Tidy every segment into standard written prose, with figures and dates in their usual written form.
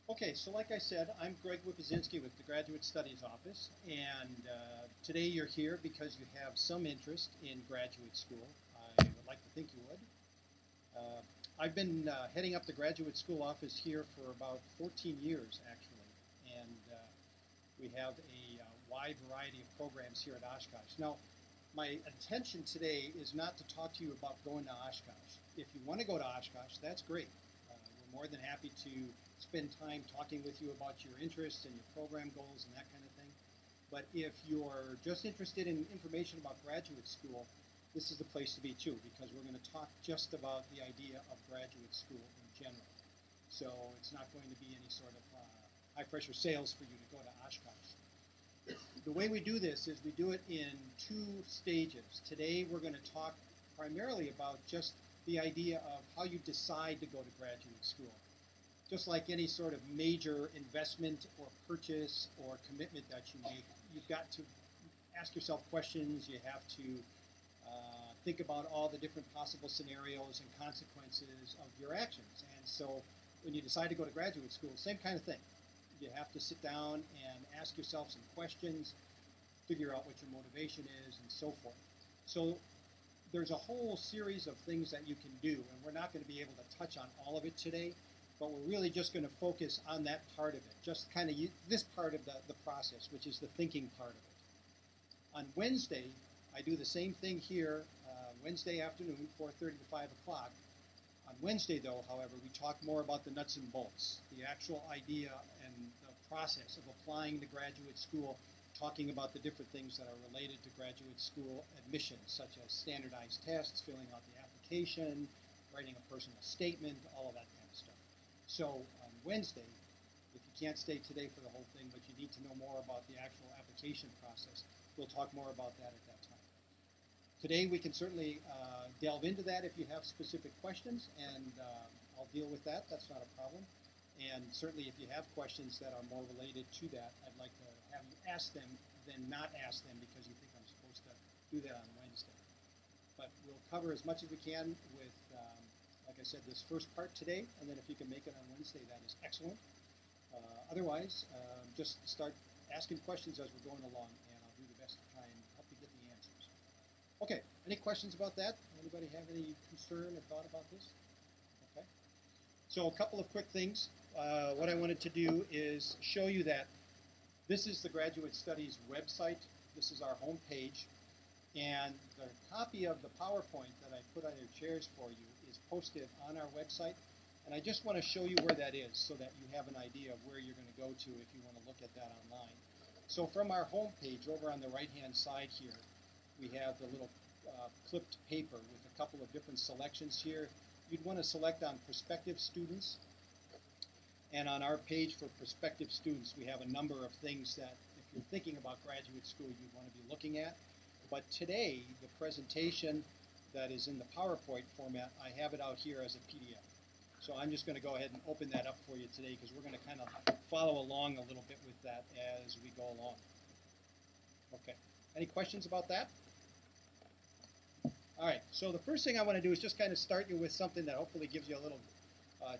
Okay, so like I said, I'm Greg Wipazinski with the Graduate Studies Office, and today you're here because you have some interest in graduate school. I would like to think you would. Uh, I've been heading up the graduate school office here for about 14 years, actually, and we have a wide variety of programs here at Oshkosh. Now, my intention today is not to talk to you about going to Oshkosh. If you want to go to Oshkosh, that's great. We're more than happy to spend time talking with you about your interests and your program goals and that kind of thing. But if you're just interested in information about graduate school, this is the place to be too, because we're going to talk just about the idea of graduate school in general. So it's not going to be any sort of high pressure sales for you to go to Oshkosh. The way we do this is we do it in two stages. Today we're going to talk primarily about just the idea of how you decide to go to graduate school. Just like any sort of major investment or purchase or commitment that you make, you've got to ask yourself questions. You have to think about all the different possible scenarios and consequences of your actions. And so when you decide to go to graduate school, same kind of thing. You have to sit down and ask yourself some questions, figure out what your motivation is, and so forth. So there's a whole series of things that you can do, and we're not going to be able to touch on all of it today, but we're really just going to focus on that part of it, just kind of this part of the process, which is the thinking part of it. On Wednesday, I do the same thing here, Wednesday afternoon, 4:30 to 5 o'clock. On Wednesday, though, however, we talk more about the nuts and bolts, the actual idea and the process of applying to graduate school, talking about the different things that are related to graduate school admissions, such as standardized tests, filling out the application, writing a personal statement, all of that kind of stuff. So on Wednesday, if you can't stay today for the whole thing, but you need to know more about the actual application process, we'll talk more about that at that time. Today we can certainly delve into that if you have specific questions, and I'll deal with that. That's not a problem. And certainly if you have questions that are more related to that, I'd like to have you ask them, then not ask them because you think I'm supposed to do that on Wednesday. But we'll cover as much as we can with, like I said, this first part today, and then if you can make it on Wednesday, that is excellent. Otherwise, just start asking questions as we're going along, and I'll do the best to try and help you get the answers. Okay, any questions about that? Anybody have any concern or thought about this? Okay. So a couple of quick things. What I wanted to do is show you that this is the Graduate Studies website. This is our home page. And the copy of the PowerPoint that I put on your chairs for you is posted on our website. And I just want to show you where that is so that you have an idea of where you're going to go to if you want to look at that online. So from our home page over on the right-hand side here, we have the little clipped paper with a couple of different selections here. You'd want to select on prospective students. And on our page for prospective students, we have a number of things that if you're thinking about graduate school, you want to be looking at. But today, the presentation that is in the PowerPoint format, I have it out here as a PDF. So I'm just going to go ahead and open that up for you today because we're going to kind of follow along a little bit with that as we go along. Okay. Any questions about that? All right. So the first thing I want to do is just kind of start you with something that hopefully gives you a little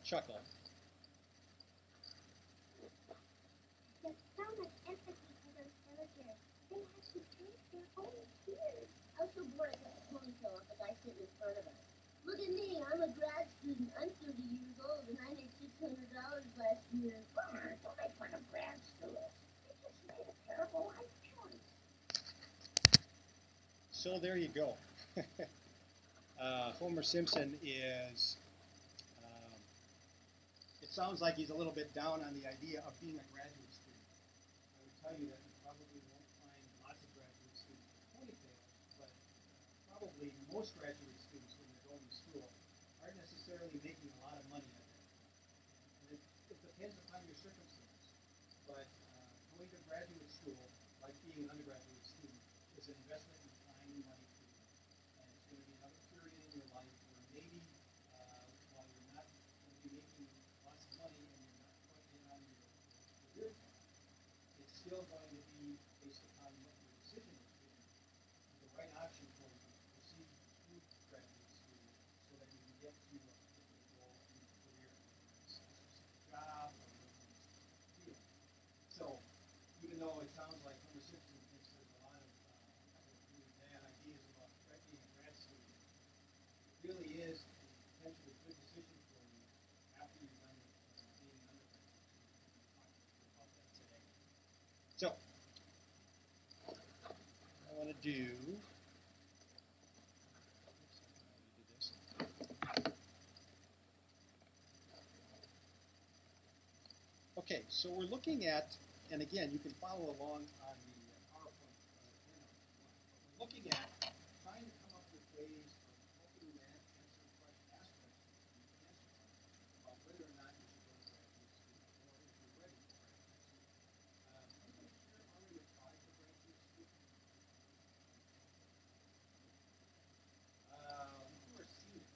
chuckle. There's so much empathy for those villagers. They have to drink their own tears. I'm so bored I cut the ponytail off the guy sitting in front of us. Look at me, I'm a grad student. I'm 30 years old and I made $600 last year. Don't make fun of grad students. They just made a terrible life choice. So there you go. Homer Simpson is, it sounds like he's a little bit down on the idea of being a graduate student. I would tell you that you probably won't find lots of graduate students with ponytails, but probably most graduate students when they're going to school aren't necessarily making a lot of money at that point. And it depends upon your circumstance. But going to graduate school, like being an undergraduate student, is an investment in time and money for you. And it's going to be another period in your life where maybe while you're not going to be making lots of money and you're not quite in on your career path, it's still going to be based upon what your decision is being the right option for you to proceed through graduate school so that you can get to a particular goal in your career, whether it's a specific job or whether it's do. Okay, so we're looking at, and again, you can follow along on the PowerPoint handout if you want. But we're looking at trying to come up with ways of helping you ask questions about whether or not you should go to graduate school, or if you're ready for graduate school. Anybody here already applied for graduate school? Who are seniors?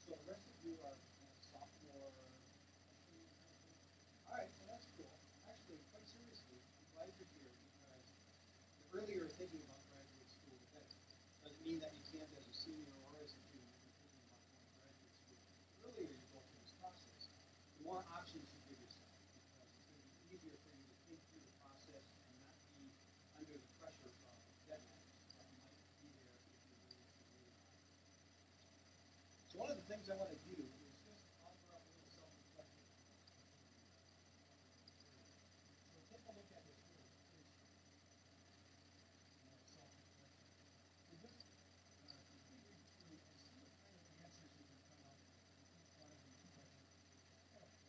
So the rest of you are sophomore, freshman kind of thing? All right, well that's cool. Actually, quite seriously, I'm glad you're here because the earlier you're thinking about graduate school, the better. Doesn't mean that you can't as a senior or as a junior be thinking about going to graduate school. The earlier you go through this process, the more options you give yourself because it's going to be easier for you to think through the process and not be under the pressure of deadlines that might be there if you're really behind. So one of the things I want to do is just offer up a little self-reflection. So take a look at this little quiz self-reflection. So just keep reading through and see what kind of answers you can come up with for each one of these questions that you're ahead of.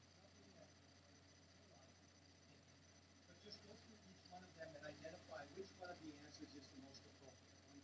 And nothing that requires a lot of thinking, but just go through each one of them and identify which one of the answers is the most appropriate.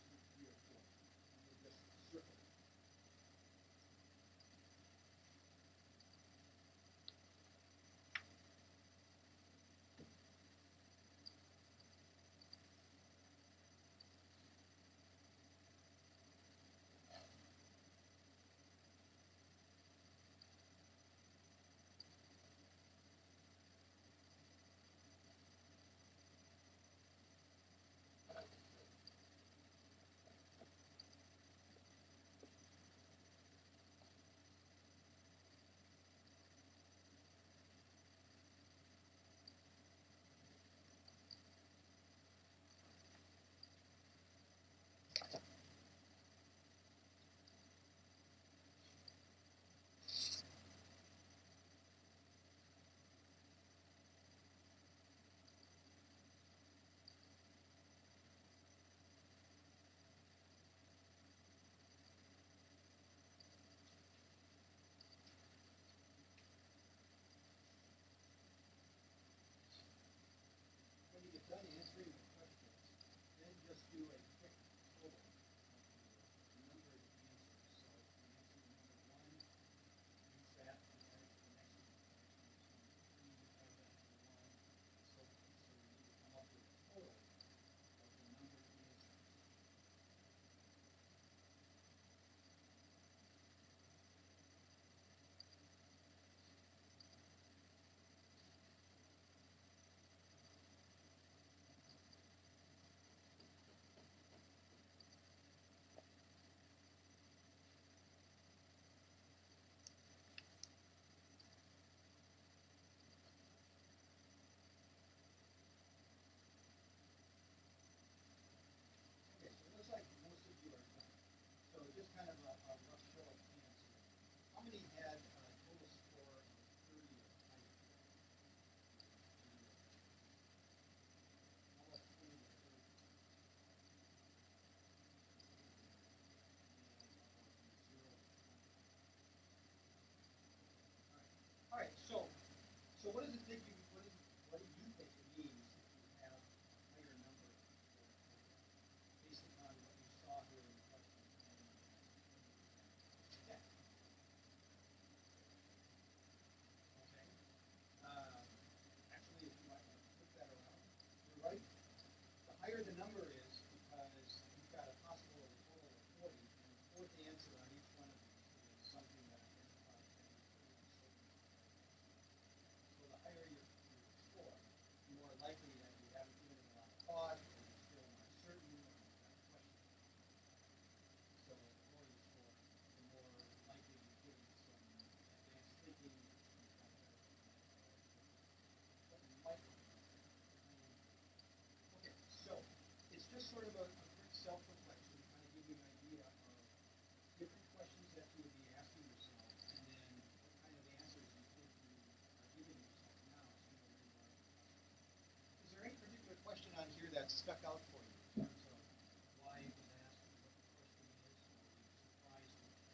stuck out for you in terms of why it was asked, what the question is, or were you surprised with it?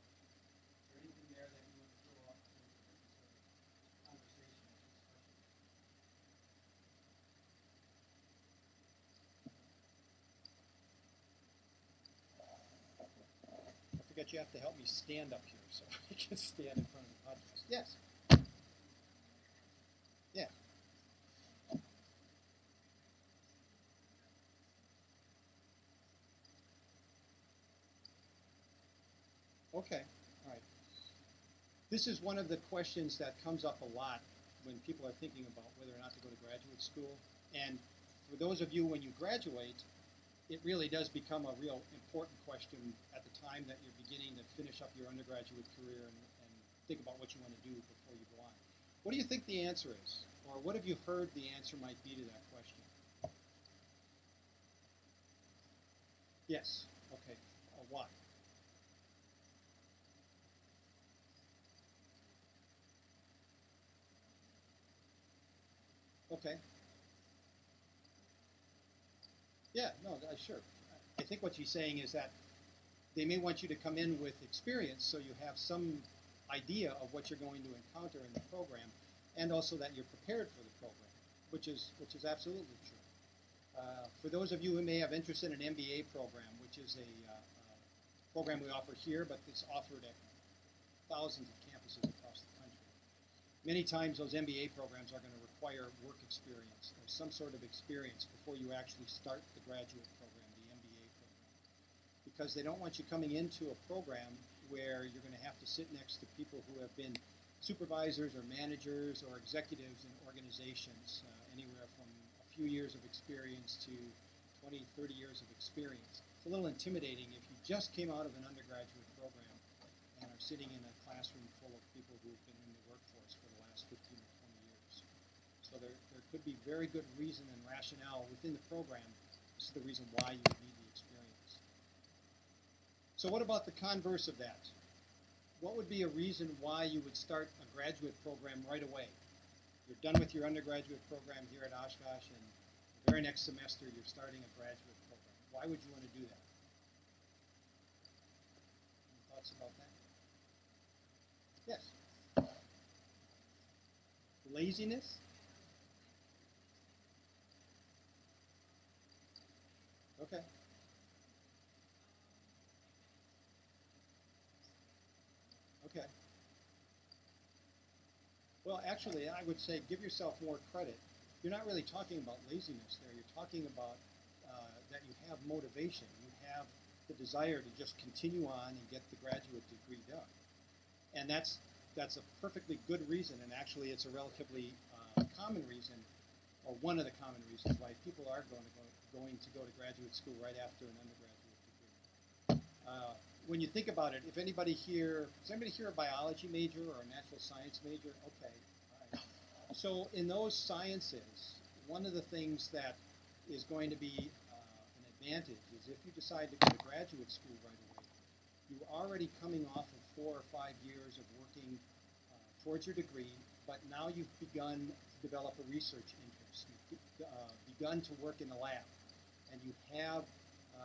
Is there anything there that you want to throw out in terms of conversation or discussion? I forget you have to help me stand up here so I can stand in front of the podcast. Yes. Yeah. Okay. All right. This is one of the questions that comes up a lot when people are thinking about whether or not to go to graduate school. And for those of you, when you graduate, it really does become a real important question at the time that you're beginning to finish up your undergraduate career and think about what you want to do before you go on. What do you think the answer is? Or what have you heard the answer might be to that question? Yes. Okay. Why? Okay. Yeah, no, sure. I think what she's saying is that they may want you to come in with experience so you have some idea of what you're going to encounter in the program, and also that you're prepared for the program, which is absolutely true. For those of you who may have interest in an MBA program, which is a program we offer here, but it's offered at thousands of campuses across the country. Many times those MBA programs are going to require work experience or some sort of experience before you actually start the graduate program, the MBA program. Because they don't want you coming into a program where you're going to have to sit next to people who have been supervisors or managers or executives in organizations, anywhere from a few years of experience to 20, 30 years of experience. It's a little intimidating if you just came out of an undergraduate program and are sitting in a classroom full of people who have been in the workforce for the last 15 or 20 years. So there could be very good reason and rationale within the program. This is the reason why you would need the experience. So what about the converse of that? What would be a reason why you would start a graduate program right away? You're done with your undergraduate program here at Oshkosh, and the very next semester you're starting a graduate program. Why would you want to do that? Any thoughts about that? Yes. Laziness? Okay. Okay. Well, actually, I would say give yourself more credit. You're not really talking about laziness there. You're talking about that you have motivation. You have the desire to just continue on and get the graduate degree done. And that's a perfectly good reason, and actually it's a relatively common reason, or one of the common reasons why people are going to go to graduate school right after an undergraduate degree. When you think about it, if anybody here, is anybody here a biology major or a natural science major? Okay, all right. So in those sciences, one of the things that is going to be an advantage is if you decide to go to graduate school right away, you're already coming off of 4 or 5 years of working towards your degree, but now you've begun to develop a research interest. You've begun to work in a lab, and you have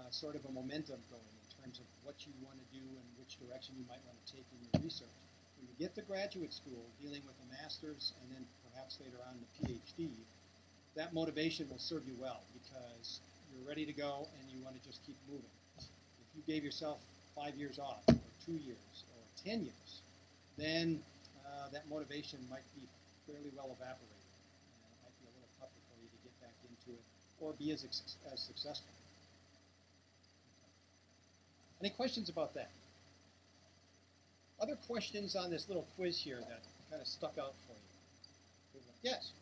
sort of a momentum going in terms of what you want to do and which direction you might want to take in your research. When you get to graduate school, dealing with a master's and then perhaps later on the PhD, that motivation will serve you well because you're ready to go and you want to just keep moving. If you gave yourself 5 years off, or 2 years, or 10 years, then that motivation might be fairly well evaporated. And it might be a little tougher for you to get back into it or be as successful. Any questions about that? Other questions on this little quiz here that kind of stuck out for you? Yes?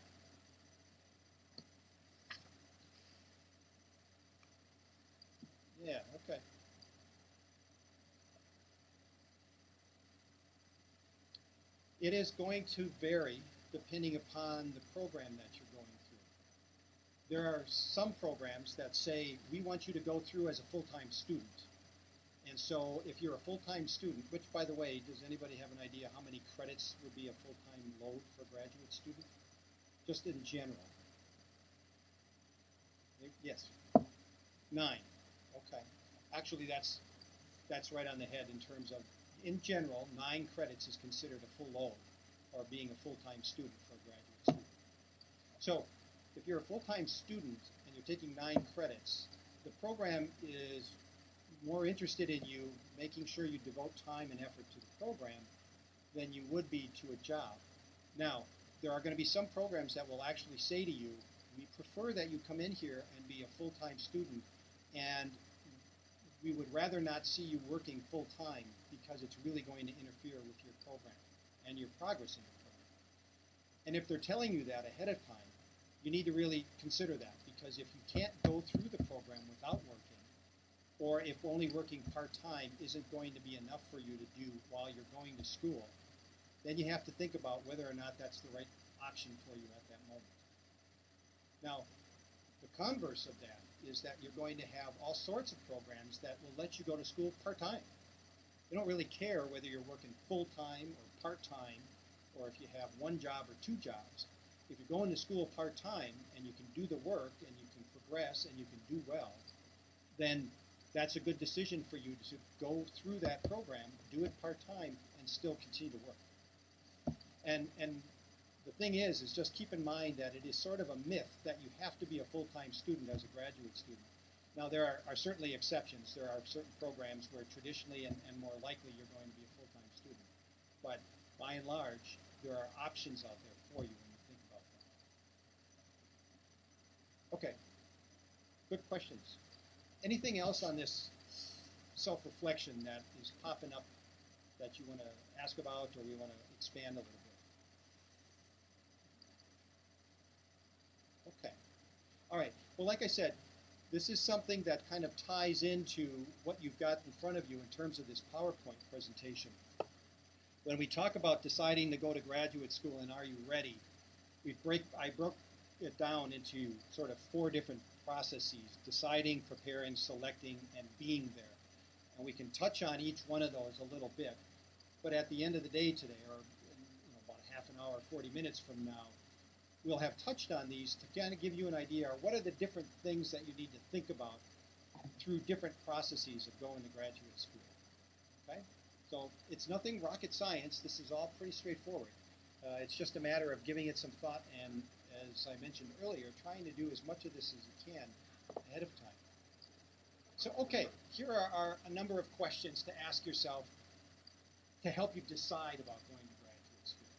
Yeah, okay. It is going to vary depending upon the program that you're going through. There are some programs that say, we want you to go through as a full-time student. And so if you're a full-time student, which, by the way, does anybody have an idea how many credits would be a full-time load for a graduate student? Just in general. Yes, 9. Okay. Actually, that's right on the head in terms of, in general, 9 credits is considered a full load, or being a full-time student for a graduate student. So, if you're a full-time student and you're taking 9 credits, the program is more interested in you making sure you devote time and effort to the program than you would be to a job. Now, there are going to be some programs that will actually say to you, we prefer that you come in here and be a full-time student, and we would rather not see you working full-time because it's really going to interfere with your program and your progress in your program. And if they're telling you that ahead of time, you need to really consider that, because if you can't go through the program without working, or if only working part-time isn't going to be enough for you to do while you're going to school, then you have to think about whether or not that's the right option for you at that moment. Now, the converse of that is that you're going to have all sorts of programs that will let you go to school part-time. They don't really care whether you're working full-time or part-time, or if you have 1 job or 2 jobs. If you're going to school part-time and you can do the work and you can progress and you can do well, then that's a good decision for you to go through that program, do it part-time, and still continue to work. And the thing is just keep in mind that it is sort of a myth that you have to be a full-time student as a graduate student. Now, there are certainly exceptions. There are certain programs where traditionally and more likely you're going to be a full-time student. But by and large, there are options out there for you when you think about that. Okay, good questions. Anything else on this self-reflection that is popping up that you want to ask about, or we want to expand a little bit? Okay. All right. Well, like I said, this is something that kind of ties into what you've got in front of you in terms of this PowerPoint presentation. When we talk about deciding to go to graduate school and are you ready, I broke it down into sort of 4 different processes: deciding, preparing, selecting, and being there. And we can touch on each one of those a little bit. But at the end of the day today, or about a half an hour, 40 minutes from now, we'll have touched on these to kind of give you an idea of what are the different things that you need to think about through different processes of going to graduate school. Okay? So it's nothing rocket science. This is all pretty straightforward. It's just a matter of giving it some thought and, as I mentioned earlier, trying to do as much of this as you can ahead of time. So, okay, here are a number of questions to ask yourself to help you decide about going to graduate school.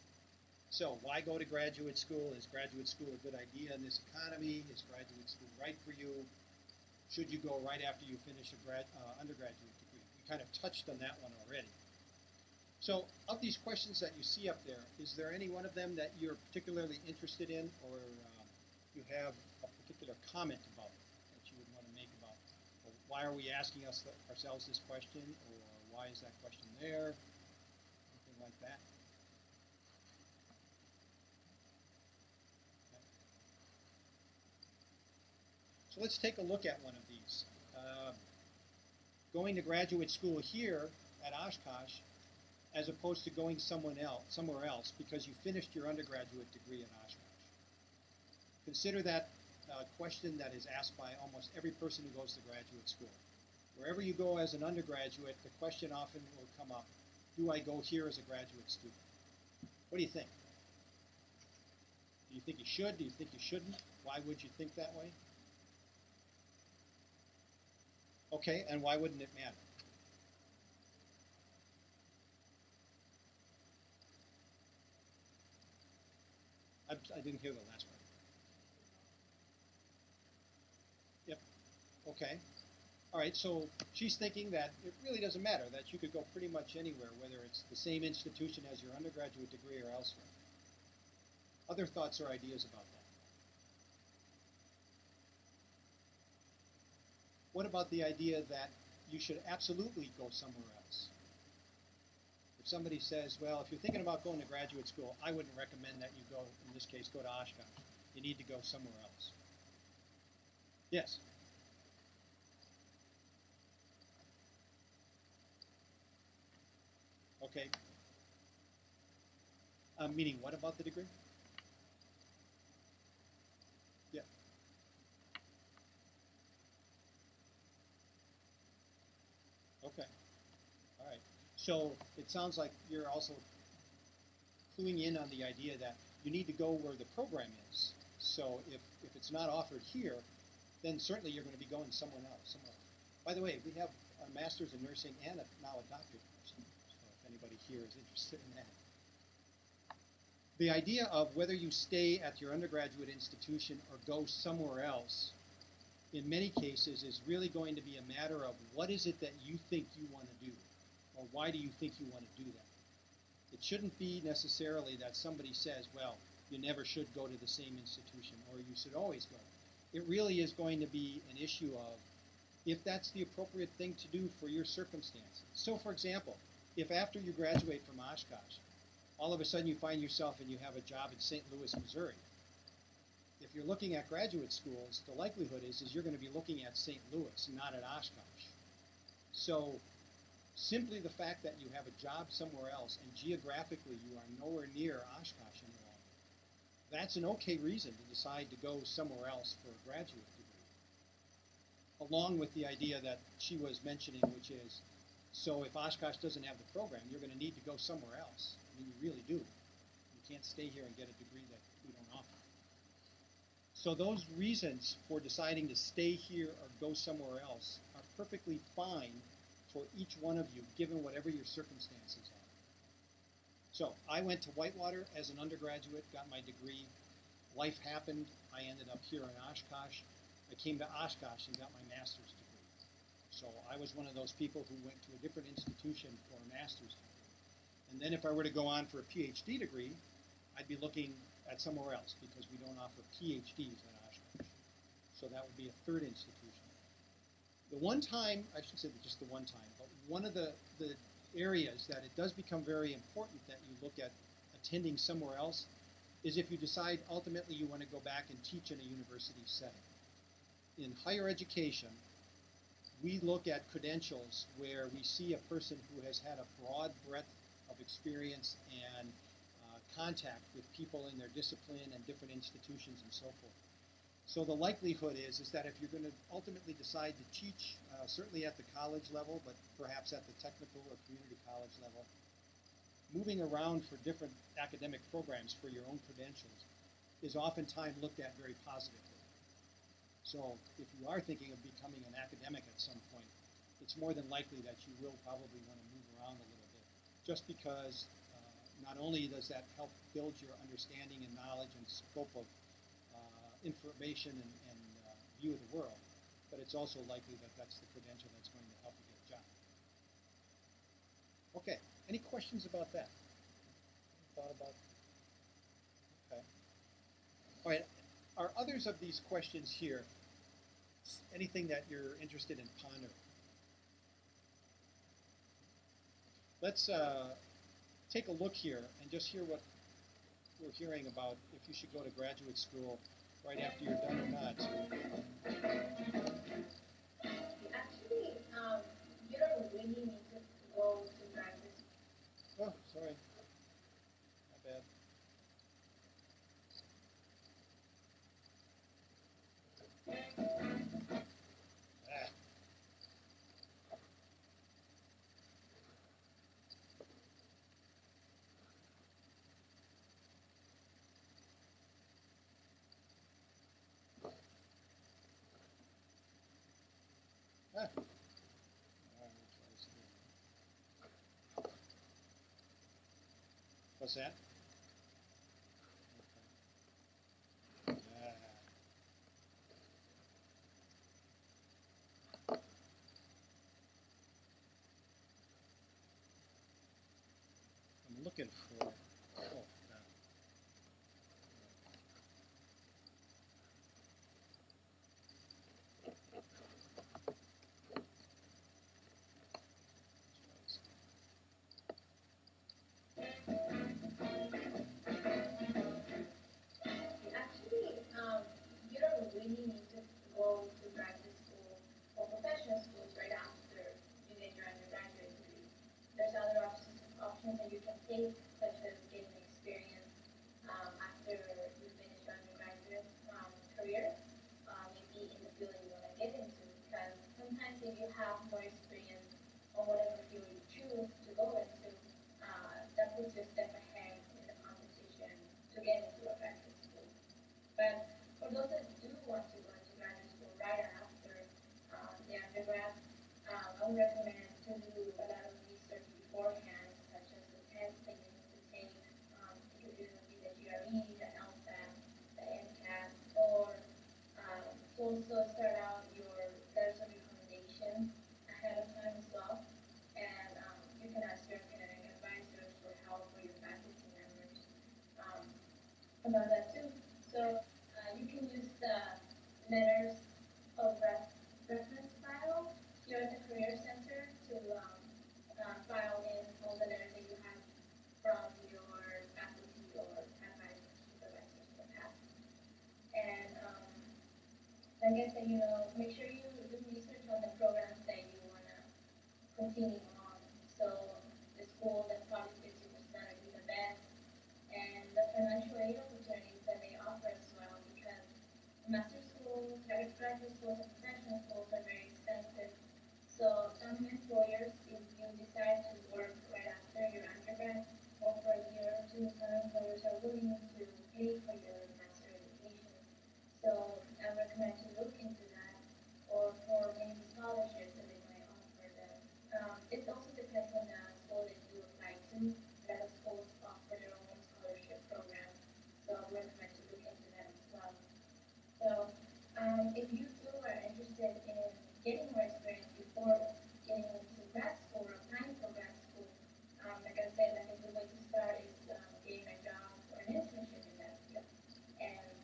So, why go to graduate school? Is graduate school a good idea in this economy? Is graduate school right for you? Should you go right after you finish a undergraduate degree? We kind of touched on that one already. So, of these questions that you see up there, is there any one of them that you're particularly interested in, or you have a particular comment about it that you would want to make about, well, why are we asking ourselves this question, or why is that question there, anything like that? Okay. So let's take a look at one of these. Going to graduate school here at Oshkosh, as opposed to going somewhere else because you finished your undergraduate degree at Oshkosh. Consider that question that is asked by almost every person who goes to graduate school. Wherever you go as an undergraduate, the question often will come up, do I go here as a graduate student? What do you think? Do you think you should? Do you think you shouldn't? Why would you think that way? Okay, and why wouldn't it matter? I didn't hear the last part. Yep. Okay. All right, so she's thinking that it really doesn't matter, that you could go pretty much anywhere, whether it's the same institution as your undergraduate degree or elsewhere. Other thoughts or ideas about that? What about the idea that you should absolutely go somewhere else? If somebody says, well, if you're thinking about going to graduate school, I wouldn't recommend that you go, in this case, go to Oshkosh. You need to go somewhere else. Yes? Okay. Meaning what about the degree? Yeah. So it sounds like you're also cluing in on the idea that you need to go where the program is. So if it's not offered here, then certainly you're going to be going somewhere else. By the way, we have a master's in nursing and now a doctorate in nursing. So if anybody here is interested in that. The idea of whether you stay at your undergraduate institution or go somewhere else, in many cases, is really going to be a matter of what is it that you think you want to do, or why do you think you want to do that. It shouldn't be necessarily that somebody says, well, you never should go to the same institution, or you should always go. It really is going to be an issue of if that's the appropriate thing to do for your circumstances. So, for example, if after you graduate from Oshkosh, all of a sudden you find yourself and you have a job in St. Louis, Missouri, if you're looking at graduate schools, the likelihood is you're going to be looking at St. Louis, not at Oshkosh. So simply the fact that you have a job somewhere else and geographically you are nowhere near Oshkosh any longer, that's an okay reason to decide to go somewhere else for a graduate degree. Along with the idea that she was mentioning, which is, so if Oshkosh doesn't have the program, you're going to need to go somewhere else. I mean, you really do. You can't stay here and get a degree that we don't offer. So those reasons for deciding to stay here or go somewhere else are perfectly fine for each one of you, given whatever your circumstances are. So I went to Whitewater as an undergraduate, got my degree. Life happened. I ended up here in Oshkosh. I came to Oshkosh and got my master's degree. So I was one of those people who went to a different institution for a master's degree. And then if I were to go on for a PhD degree, I'd be looking at somewhere else because we don't offer PhDs at Oshkosh. So that would be a third institution. The one time, I should say just the one time, but one of the areas that it does become very important that you look at attending somewhere else is if you decide ultimately you want to go back and teach in a university setting. In higher education, we look at credentials where we see a person who has had a broad breadth of experience and contact with people in their discipline and different institutions and so forth. So the likelihood is that if you're going to ultimately decide to teach, certainly at the college level, but perhaps at the technical or community college level, moving around for different academic programs for your own credentials is oftentimes looked at very positively. So if you are thinking of becoming an academic at some point, it's more than likely that you will probably want to move around a little bit, just because not only does that help build your understanding and knowledge and scope of information and view of the world, but it's also likely that that's the credential that's going to help you get a job. Okay, any questions about that? Thought about? Okay. All right. Are others of these questions here anything that you're interested in pondering? Let's take a look here and just hear what we're hearing about if you should go to graduate school right after you're done or not. Actually, you don't really need to go to graduate school. Oh, sorry. My bad. Ah. Ah. All right, we'll try this again. What's that? Okay. I'm looking for. Oh, no. Actually, you don't really need to go to graduate school or professional schools right after you get your undergraduate degree. There's other options that you can take, such as getting experience after you finish your undergraduate career, maybe in the field you want to get into. Because sometimes if you have more experience on whatever field you choose to go with, that puts you a step ahead in the competition to get into a graduate school. But for those that do want to go into graduate school right after the undergrad, I would recommend to do a lot of research beforehand, such as the tests that you need to take. It could either be the GRE, the LSAT, the MCAT, or to also start out your letters of recommendation ahead of time as well. And you can ask your academic advisors for help or your faculty members about that too. So you can use the letters of reference file here at the Career Center to file in all the letters that you have from your faculty or advisors, supervisors in the past. And like I said, make sure you do research on the programs that you want to continue on. So the school that probably fits your personality the best, and the financial aid opportunities that they offer as well, because master schools, graduate schools, and professional schools are very expensive. So some employers, if you decide to work right after your undergrad or for a year or two, some employers are willing to pay for your master education. So I recommend to look into that, or for maybe scholarships that they might offer them. It also depends on the school that you apply to. A lot of schools offer their own scholarship program, so I recommend to look into that as well. So if you too are interested in getting more experience before getting into grad school or applying for grad school, like I said, I think the way to start is getting a job or an internship in that field. And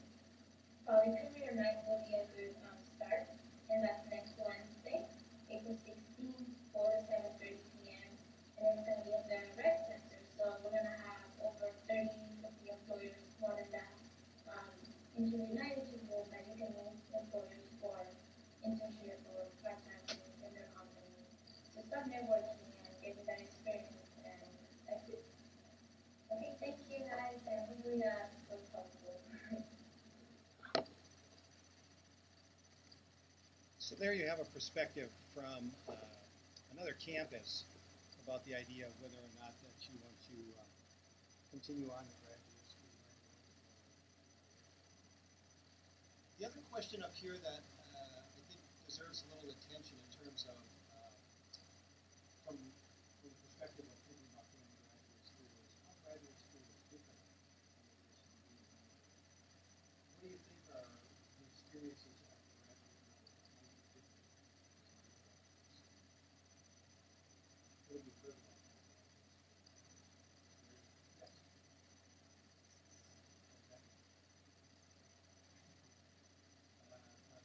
Poly Career Night will be a good start, and that's next Wednesday, April 16th, 4 to 7:30 p.m. And it's going to be in the Rec Center, so we're going to have over 30 of the employers, more than that, into United people that you can meet employers for internship or part-time in their company. So start networking and get that experience, and that's it. Okay, thank you guys, and hopefully that was helpful. So there you have a perspective from another campus about the idea of whether or not that you want to continue on in graduate school. The other question up here that I think deserves a little attention in terms of from the perspective of thinking about going to graduate school is how graduate school is different from university. What do you think are the experiences at graduate level that might be different? What have you heard about that? Yes. Okay.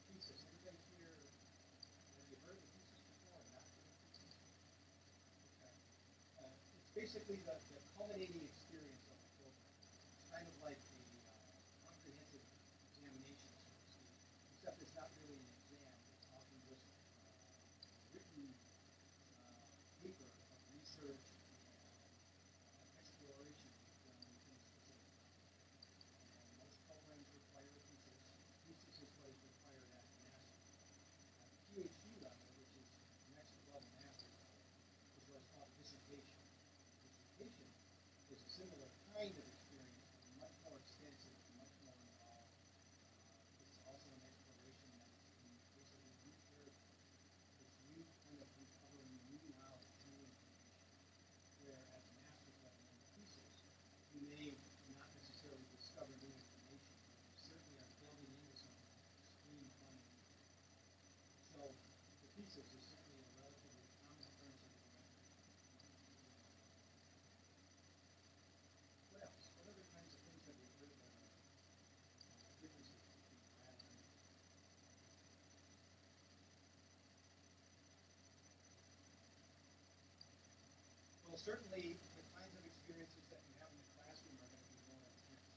Thesis. Anybody here, have you heard of thesis before or not heard of thesis? Okay. It's basically the culminating experience of the program. It's kind of like a comprehensive examination, so to speak, except it's not really an exam. It's often just written paper of research and exploration you've done within a specific topic. And most programs require a thesis. Thesis is what is required at NASA. At the PhD level, which is next above the master's level, is what's called dissertation. Dissertation is a similar kind of experience, but much more extensive and much more involved. It's also an exploration that is in basically new territory. It's you kind of uncovering new knowledge, new information. Where at the master's level in the thesis, you may not necessarily discover new information, but you certainly are delving into something extreme fundamental. So the thesis is certainly a relatively common occurrence in the graduate program. What else? What other kinds of things have you heard that are differences between grad and undergrad? Well, certainly the kinds of experiences that you have in the classroom are going to be more intense.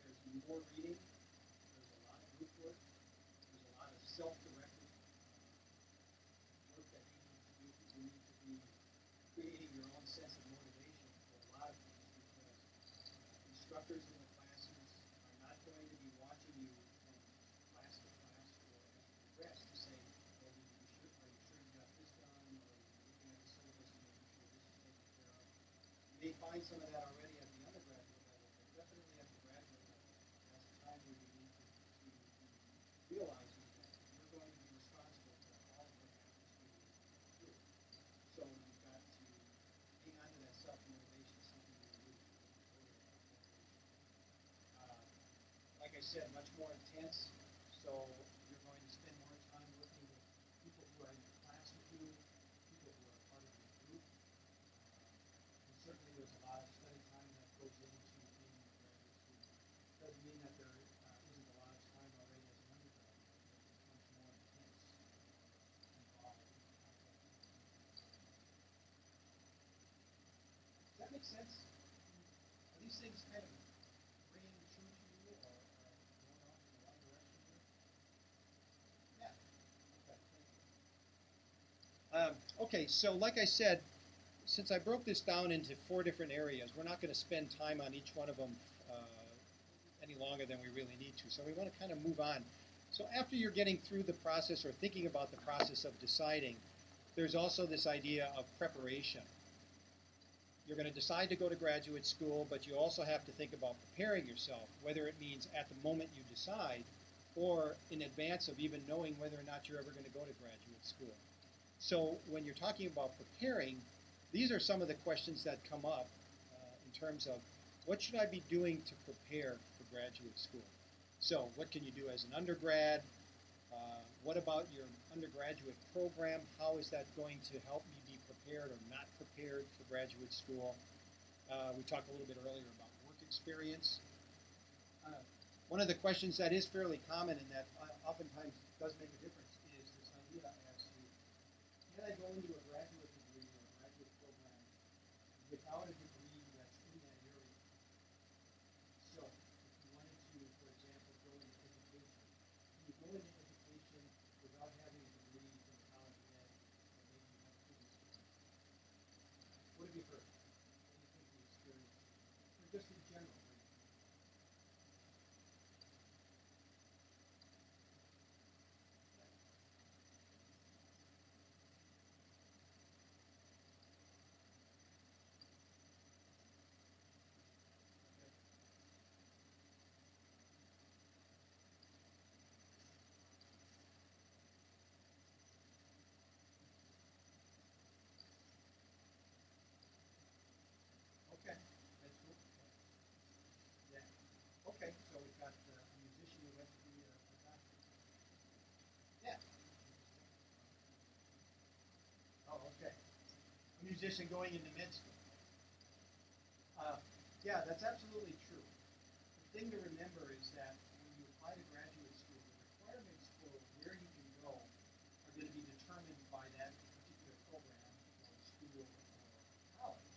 There's more reading. There's a lot of group work. There's a lot of self-directed work that you need to do. You need to be creating your own sense of motivation for a lot of things because instructors in the classes are not going to be watching you from class to class or as you progress to say, well, are you sure you got this done, or are you looking at the syllabus and making sure this is taken care of? You may find find some of that already at the undergraduate level, but definitely at the graduate level. That's the time where you need to be realizing that you're going to be responsible for all of what happens to you through. So you've got to hang on to that self-motivation, something you alluded to earlier about motivation. Uh, like I said, much more intense. So you're going to spend more time working with people who are in your class with you, people who are part of your group. And certainly there's a lot of study time that goes into being a graduate student. Doesn't mean that there isn't a lot of time already as an undergraduate, but it becomes more intense and more involved in the contact with people. Does that make sense? Are these things kind of ringing true to you, or going off in the wrong direction here? Yeah. Okay. Thank you. Okay. So, like I said, since I broke this down into 4 different areas, we're not going to spend time on each one of them any longer than we really need to. So we want to kind of move on. So after you're getting through the process or thinking about the process of deciding, there's also this idea of preparation. You're going to decide to go to graduate school, but you also have to think about preparing yourself, whether it means at the moment you decide or in advance of even knowing whether or not you're ever going to go to graduate school. So when you're talking about preparing, these are some of the questions that come up in terms of what should I be doing to prepare for graduate school? So what can you do as an undergrad? What about your undergraduate program? How is that going to help me be prepared or not prepared for graduate school? We talked a little bit earlier about work experience. One of the questions that is fairly common and that oftentimes does make a difference is this idea as to, can I go into a graduate degree or a graduate program without a degree that's in that area? So, if you wanted to, for example, go into education, can you go into education without having a degree from a college of ed that maybe you have previously? What have you heard? What do you think the experience is? Or just in general, what do you think? Okay, that's cool. Yeah. Okay, so we've got a musician who went to be a doctor. Yeah. Oh, okay. A musician going into med school. Yeah, that's absolutely true. The thing to remember is that when you apply to graduate school, the requirements for where you can go are going to be determined by that particular program or school or college.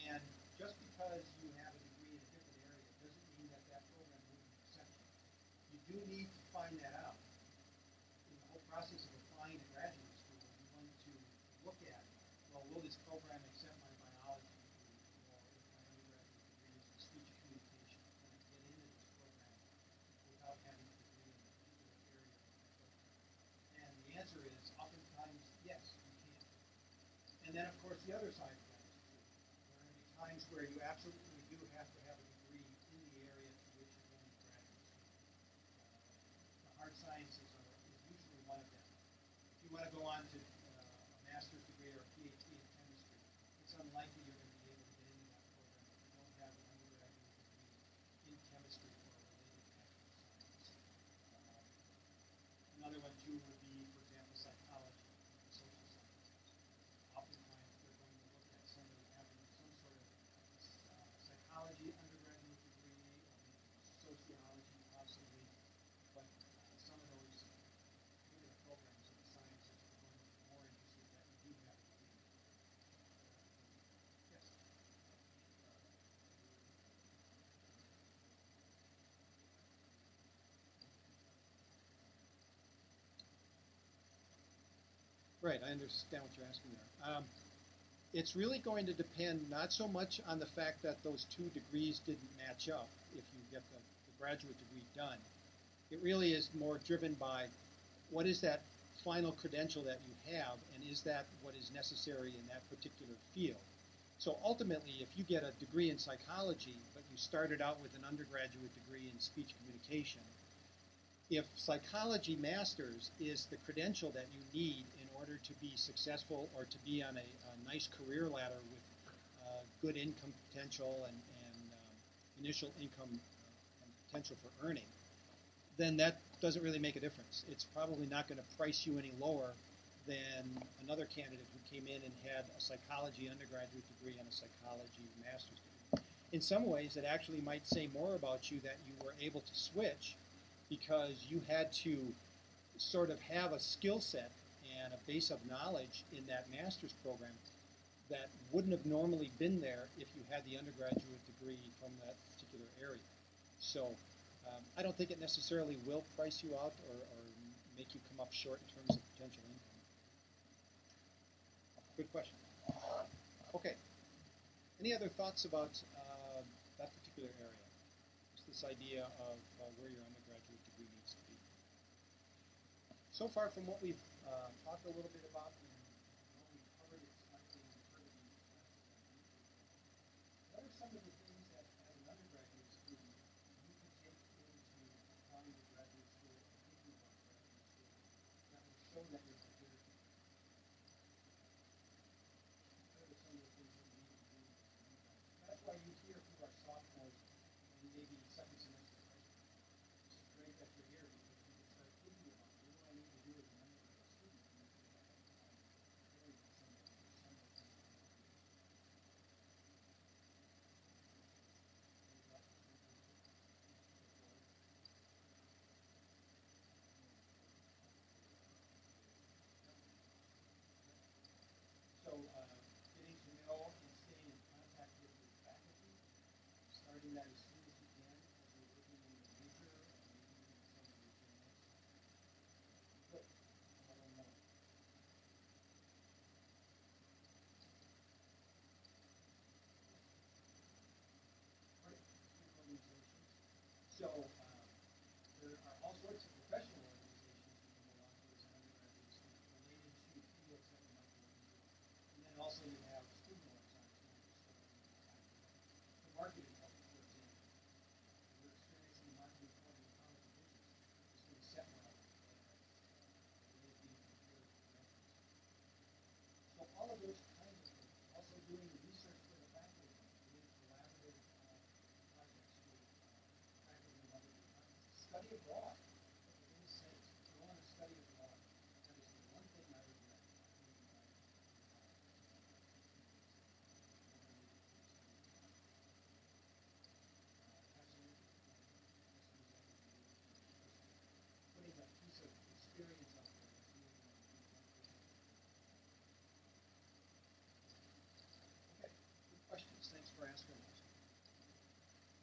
And just because you have a degree in a different area doesn't mean that that program wouldn't accept you. You do need to find that out. In the whole process of applying to graduate school, you want to look at, well, will this program accept my biology degree, or if my undergraduate degree is in speech communication? Can I get into this program without having a degree in a particular area of my program? And the answer is oftentimes yes, you can. And then, of course, the other side of that is true. There are going to be times where you absolutely do have to have a degree in the area to which you're going to graduate school. The hard sciences is usually one of them. If you want to go on to a master's degree or a PhD in chemistry, it's unlikely you're going to be able to get into that program if you don't have an undergraduate degree in chemistry or a related natural science. Another one, too, would be, for example, psychology or the social sciences. Oftentimes, they're going to look at somebody having some sort of psychology undergraduate degree or maybe sociology possibly, but some of those particular programs in the sciences are going to be more interested that you do have a degree. Yes? Right, I understand what you're asking there. It's really going to depend not so much on the fact that those 2 degrees didn't match up if you get the graduate degree done. It really is more driven by what is that final credential that you have, and is that what is necessary in that particular field. So ultimately, if you get a degree in psychology, but you started out with an undergraduate degree in speech communication, if psychology masters is the credential that you need in order to be successful or to be on a nice career ladder with good income potential and initial income and potential for earning, then that doesn't really make a difference. It's probably not going to price you any lower than another candidate who came in and had a psychology undergraduate degree and a psychology master's degree. In some ways, it actually might say more about you that you were able to switch because you had to sort of have a skill set and a base of knowledge in that master's program that wouldn't have normally been there if you had the undergraduate degree from that particular area. So I don't think it necessarily will price you out or make you come up short in terms of potential income. Good question. Okay. Any other thoughts about that particular area? Just this idea of where your undergraduate degree needs to be. So far from what we've talked a little bit about, and we've covered it slightly and heard it in the classes, what are some of the things that, as an undergraduate student, you can take into applying to graduate school or thinking about graduate school that will show that you're prepared for it? What are some of the things that you need to do as an undergraduate? That's why you hear who are sophomores and maybe second semester freshmen. It's great that you're here because you can start thinking about what do I need to do as an undergraduate student to make sure that I'm preparing for some of the things that I'm going to do. So getting to know and staying in contact with your faculty, starting that as soon as you can as you're working in your major or maybe even some of your gen eds. Good. I don't know. Great. Student organizations. So there are all sorts of professional organizations you can belong to as an undergraduate student related to fields that you might be looking to. And then also you have student orgs on campus that are going to be tied to that. The marketing club, for example. Your experience in the marketing club in the college of business is going to set one up as a way of being prepared for graduate school. So all of those kinds of things. Also doing research for the faculty, doing collaborative projects with faculty in other departments. Study abroad. For goodness sakes, go on a study abroad. That is the one thing I regret not doing when I was in college. Never made it to a study abroad. Absolutely. As soon as I can be able to, because putting a piece of experience out there is really going to be beneficial. Okay, good questions. Thanks for asking those.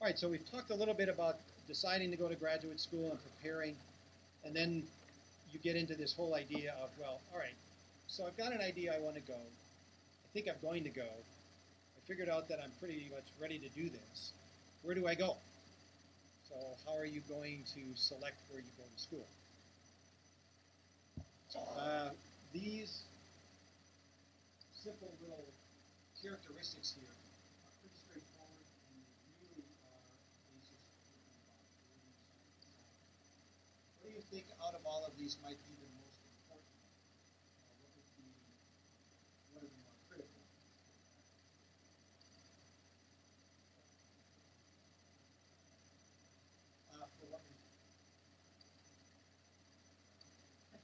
All right, so we've talked a little bit about deciding to go to graduate school and preparing, and then you get into this whole idea of, well, all right, so I've got an idea I want to go. I think I'm going to go. I figured out that I'm pretty much ready to do this. Where do I go? So how are you going to select where you go to school? These simple little characteristics here are pretty straightforward, and they really are the basis for thinking about where you start deciding. What do you think out of all of these might be the most important? What are the more critical? For what reason? Yeah,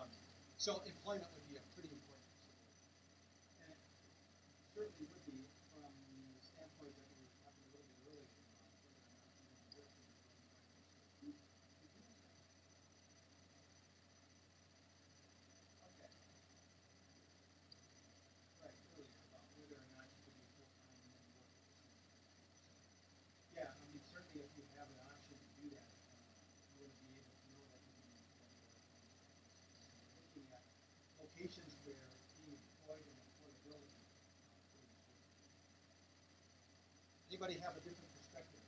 that's so employment would be a pretty important consideration. And it certainly would be from the standpoint that we were talking a little bit earlier about whether or not you want to work when you go to graduate school. Okay. Right, earlier about whether or not you could be full-time and then work at the same time. So, yeah, I mean, certainly if you have an option to do that, you want to be able to know that you're being employed where it comes from. So we're looking at locations where being employed and employability are pretty important. Anybody have a different perspective?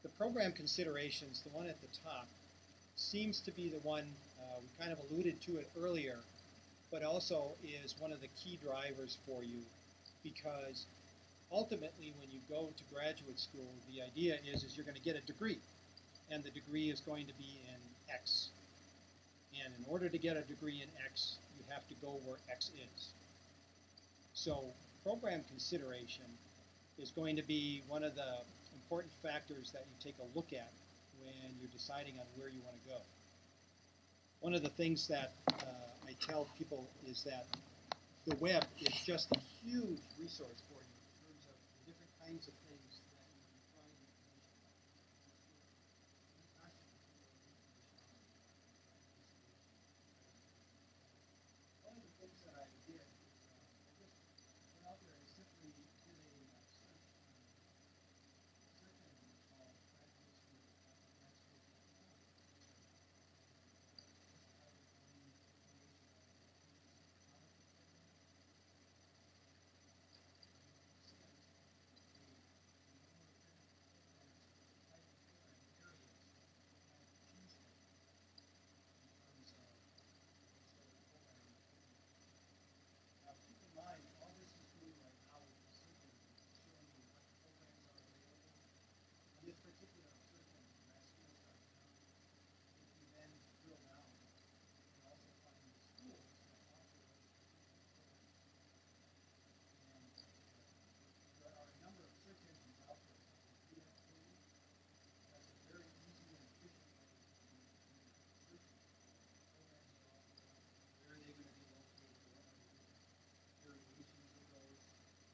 The program considerations, the one at the top, seems to be the one we kind of alluded to it earlier, but also is one of the key drivers for you, because ultimately when you go to graduate school, the idea is you're going to get a degree, and the degree is going to be in X. And in order to get a degree in X, you have to go where X is. So program consideration is going to be one of the important factors that you take a look at when you're deciding on where you want to go. One of the things that I tell people is that the web is just a huge resource for you in terms of the different kinds of things that you can find information about. One of the things that I did is I just went out there and simply did a search engine called graduate school Now, keep in mind, all this is doing right now with the search engine is showing you what programs are available. On this particular search engine, massschools.com, if you then drill down, you can also find the schools that offer those particular programs. And there are a number of search engines out there that will do that for you. That's a very easy and efficient way to do searching for programs are offered, where are they going to be located, what are the different variations of those,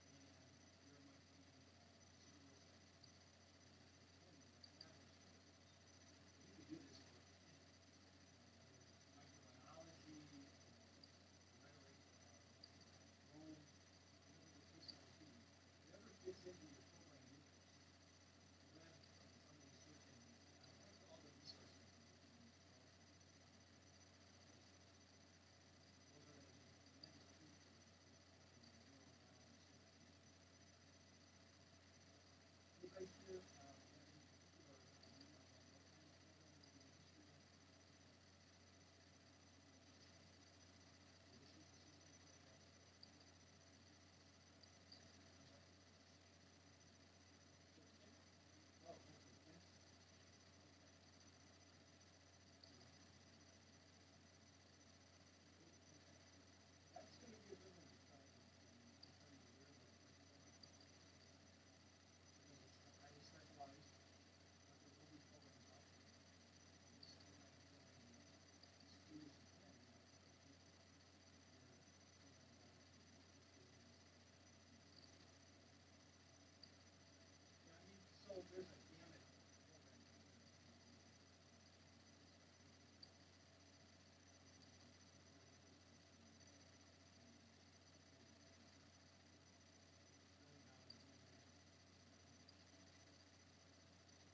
and there might be schools that tell you what average schools. You can do this for anything, whether it's microbiology, rhetoric, Rome, whatever the case might be. Whatever fits into your program interest, the web and some of these search engines have all the resources that you can use. Those are going to be a tremendous tool for you when you narrow down and search for yourself. Anybody here have any particular idea about what kind of program you'd be interested in? Additional assistance program? Oh, okay, yes. That's going to be a good one to try to determine where those best programs are. Because it's highly specialized, but there will be programs out there. This is the kind of program that these students attend in our institution, where programs are listed in this Yeah, I mean, so there's a gamut of program considerations in there. Drilling down and doing that.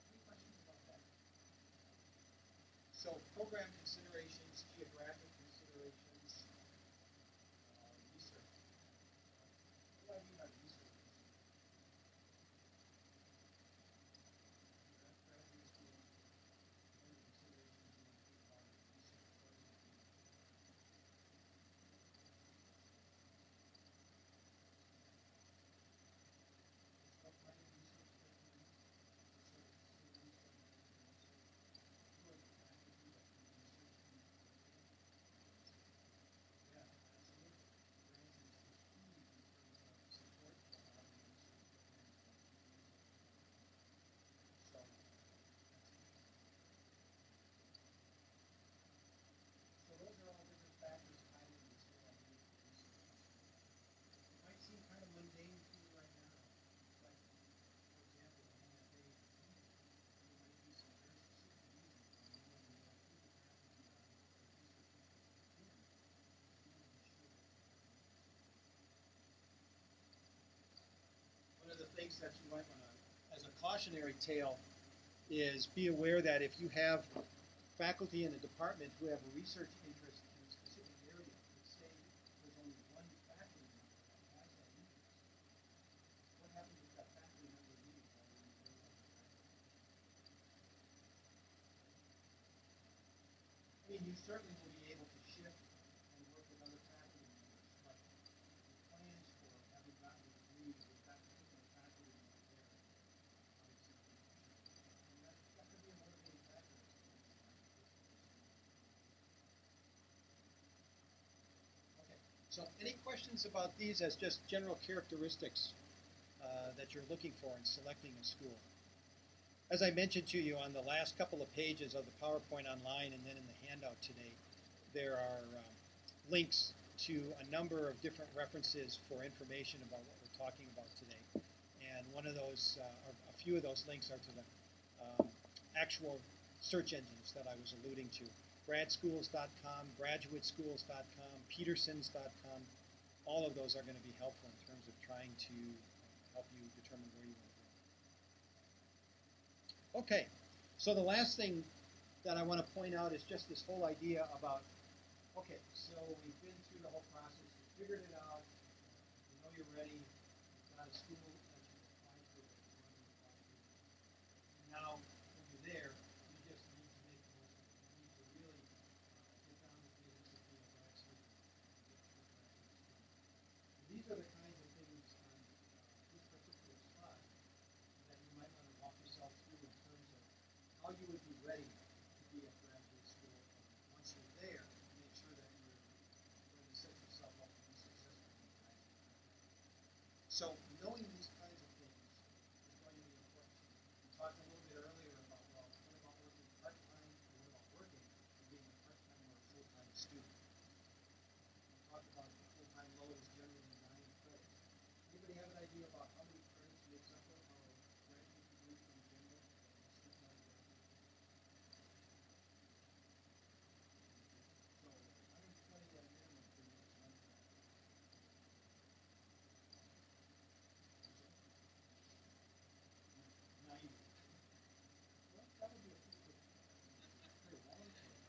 Any questions about that? So program considerations, geographic considerations, research. What do I mean by research considerations? Graduate school, what are the considerations you want to think about in research? For example, what kind of research that you do? What sort of facilities that you use, and also who are the faculty that do research in your program? Yeah, absolutely. Grants is huge in terms of support for a lot of the research programs that these are developing. So that's interesting. So those are all different factors tied into this whole idea of research considerations. It might seem kind of mundane to you right now, but for example, on that day of reading, there might be some very specific reasons why you want to know who the faculty are that those research interests are in, because you want to be sure that you have an interest in that. One of the things that you might want to, as a cautionary tale, is be aware that if you have faculty in a department who have a research interest in a specific area, let's say there's only one faculty member that has that interest, what happens if that faculty member leaves while you're in the middle of your graduate program? you certainly will be able to shift and work with other faculty members, but the plans for having gotten a degree with that particular faculty member there, obviously, and that could be a motivating factor as to whether or not you pursue this. Okay, so any questions about these as just general characteristics that you're looking for in selecting a school? As I mentioned to you on the last couple of pages of the PowerPoint online and then in the handout today, there are links to a number of different references for information about what we're talking about today. And one of those, or a few of those links are to the actual search engines that I was alluding to. Gradschools.com, graduateschools.com, petersons.com. All of those are going to be helpful in terms of trying to help you determine where you want to go. Okay, so the last thing that I want to point out is just this whole idea about, okay, so we've been through the whole process, we figured it out, you know you're ready, you've got a school that you applied for, that you want to apply to. And now, when you're there, you just need to make the most of it. You need to really get down to business of being a grad student and get through graduate school. And these are the kinds of things on this particular slide that you might want to walk yourself through in terms of how you would be ready to be at graduate school. And once you're there, make sure that you're going to set yourself up to be successful in graduate school. So knowing these kinds of things is going to be important. We talked a little bit earlier about, well, what about working part-time, or what about working and being a part-time or a full-time student? We talked about the full-time load is generally 9 credits. Anybody have an idea about how many credits makes up our graduate degree in general? So 120 at minimum for you is 1 credit. 90. Well, that would be a pretty good, pretty long credit.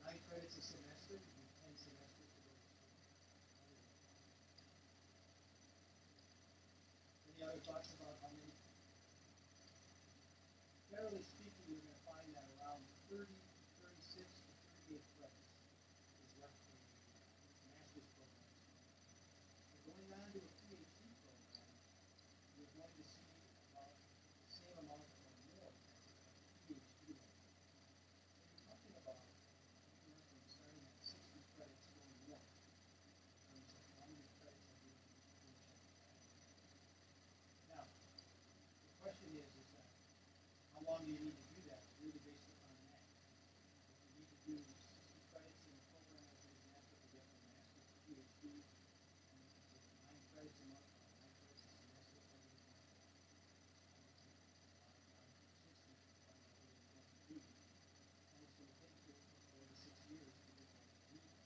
9 credits a semester, you do 10 semesters to go to school. Any other thoughts about how many? Generally speaking, you're going to find that around 30 to 36 to 38 credits is what the master's program is. But going on to a PhD program, you're going to see about the same amount or more at the PhD level. So you're talking about anywhere from starting at 60 credits going more in terms of how many credits are needed to finish up the graduate. Now, the question is that how long do you need to do that? It's really based upon that. If you need to do 60 credits in a program as an example to get from master's to PhD, and you can take 9 credits a month or 9 credits a semester as an example, I would take 9 to 60 to find out where you're going to be. And it's going to take you 4 to 6 years to get that degree done.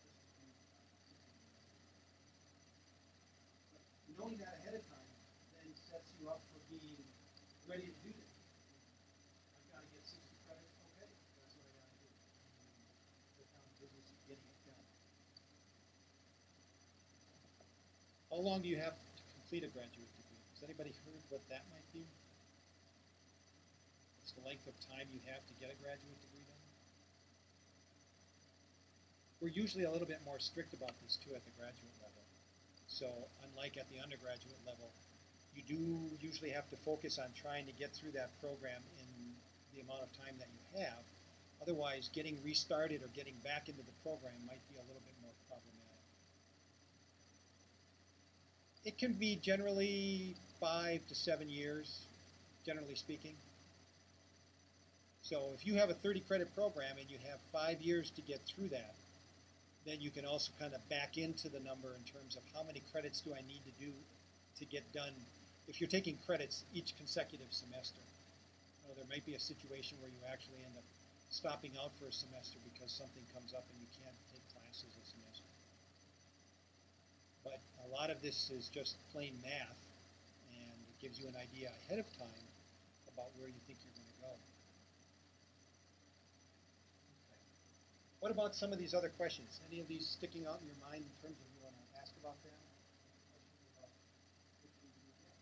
Just depending upon how quickly you're ready. But knowing that ahead of time then sets you up for being ready to do this. I've got to get 60 credits, okay, that's what I got to do. And get down to business of getting it done. How long do you have to complete a graduate degree? Has anybody heard what that might be? What's the length of time you have to get a graduate degree done? We're usually a little bit more strict about this too at the graduate level. So unlike at the undergraduate level, you do usually have to focus on trying to get through that program in the amount of time that you have. Otherwise, getting restarted or getting back into the program might be a little bit more problematic. It can be generally 5 to 7 years, generally speaking. So if you have a 30 credit program and you have 5 years to get through that, then you can also kind of back into the number in terms of how many credits do I need to do to get done. If you're taking credits each consecutive semester, there might be a situation where you actually end up stopping out for a semester because something comes up and you can't take classes a semester. But a lot of this is just plain math, and it gives you an idea ahead of time about where you think you're going to go. Okay. What about some of these other questions? Any of these sticking out in your mind in terms of you want to ask about them? Questions about which one you get?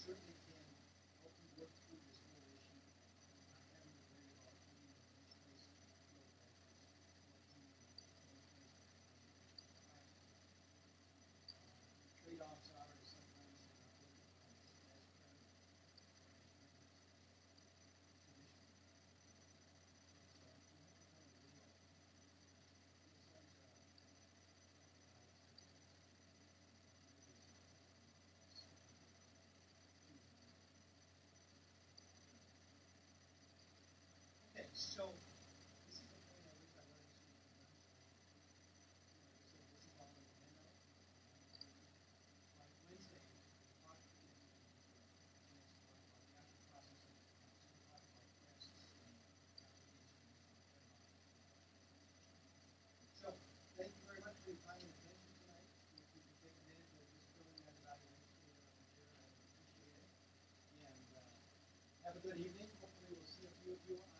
certainly can help you work through this whole issue of not having to worry about earning an advanced placement at your graduate school or being in an advanced placement at one of your private colleges. The trade-offs are sometimes they're not looked upon as friendly or as rigorous traditionally. And so you have to kind of weigh that. This one's a guy that's okay, so this is the point at which I want to speak to them. So, like I said, this is all in the handout. By Wednesday, we'll talk to you and get a chance to talk about the actual process of the exams. We'll talk about tests and applications and deadlines and all that kind of stuff. So, thank you very much for your time and attention tonight. If you could take a minute to just fill in that evaluation data on the chair, I would appreciate it. And have a good evening. Hopefully we'll see a few of you